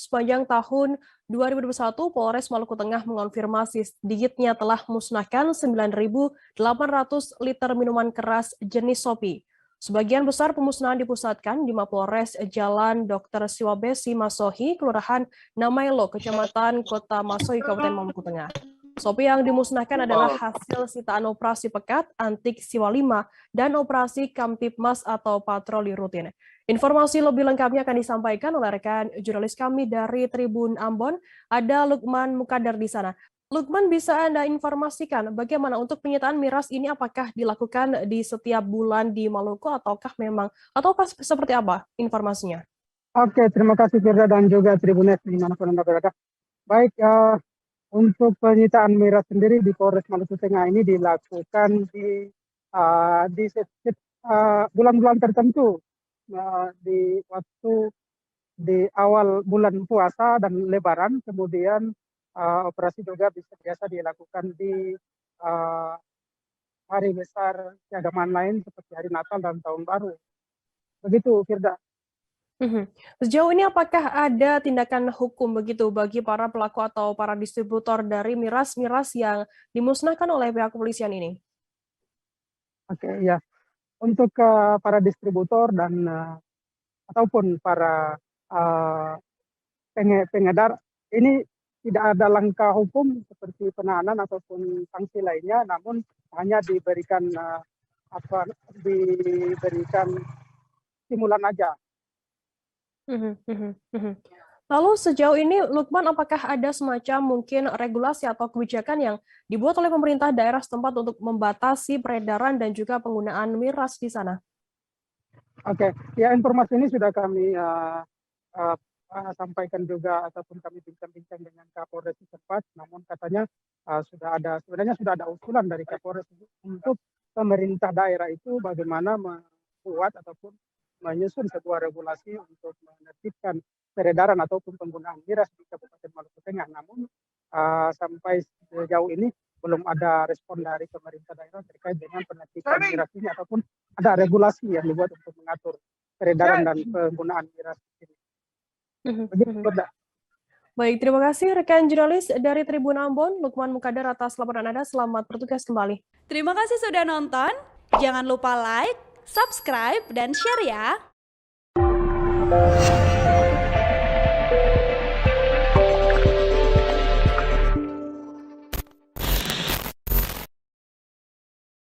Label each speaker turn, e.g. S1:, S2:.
S1: sepanjang tahun 2021, Polres Maluku Tengah mengonfirmasi sedikitnya telah musnahkan 9.800 liter minuman keras jenis Sopi. Sebagian besar pemusnahan dipusatkan di Mapolres Jalan Dr. Siwabesi Masohi, Kelurahan Namailo, Kecamatan Kota Masohi, Kabupaten Maluku Tengah. Sopi yang dimusnahkan adalah hasil sitaan operasi pekat, antik Siwa 5, dan operasi Kamtipmas atau patroli rutin. Informasi lebih lengkapnya akan disampaikan oleh rekan jurnalis kami dari Tribun Ambon, ada Lukman Mukadar di sana. Lukman, bisa Anda informasikan bagaimana untuk penyitaan miras ini, apakah dilakukan di setiap bulan di Maluku ataukah seperti apa informasinya?
S2: Oke, terima kasih Firda dan juga Tribunet dimanapun Anda berada. Baik, untuk penyitaan miras sendiri di Polres Maluku Tengah ini dilakukan di bulan-bulan tertentu, di waktu di awal bulan puasa dan Lebaran, kemudian operasi juga biasa dilakukan di hari besar keagamaan lain seperti hari Natal dan Tahun Baru. Begitu, Firda.
S1: Sejauh ini apakah ada tindakan hukum begitu bagi para pelaku atau para distributor dari miras-miras yang dimusnahkan oleh pihak kepolisian ini?
S2: Oke, ya. Untuk para distributor dan ataupun para pengedar, ini tidak ada langkah hukum seperti penahanan ataupun sanksi lainnya, namun hanya diberikan stimulan aja.
S1: Lalu sejauh ini, Lukman, apakah ada semacam mungkin regulasi atau kebijakan yang dibuat oleh pemerintah daerah setempat untuk membatasi peredaran dan juga penggunaan miras di sana?
S2: Oke, ya informasi ini sudah kami sampaikan juga ataupun kami bincang-bincang dengan Kapolres setempat, namun katanya sebenarnya sudah ada usulan dari Kapolres untuk pemerintah daerah itu bagaimana membuat ataupun menyusun sebuah regulasi untuk menertibkan peredaran ataupun penggunaan miras di Kabupaten Maluku Tengah. Namun sampai sejauh ini belum ada respon dari pemerintah daerah terkait dengan penertiban miras ini ataupun ada regulasi yang dibuat untuk mengatur peredaran dan penggunaan miras ini. Begitu,
S1: Baik, terima kasih rekan jurnalis dari Tribun Ambon, Lukman Mukadar atas laporan Anda. Selamat bertugas kembali.
S3: Terima kasih sudah nonton. Jangan lupa like, subscribe, dan share ya.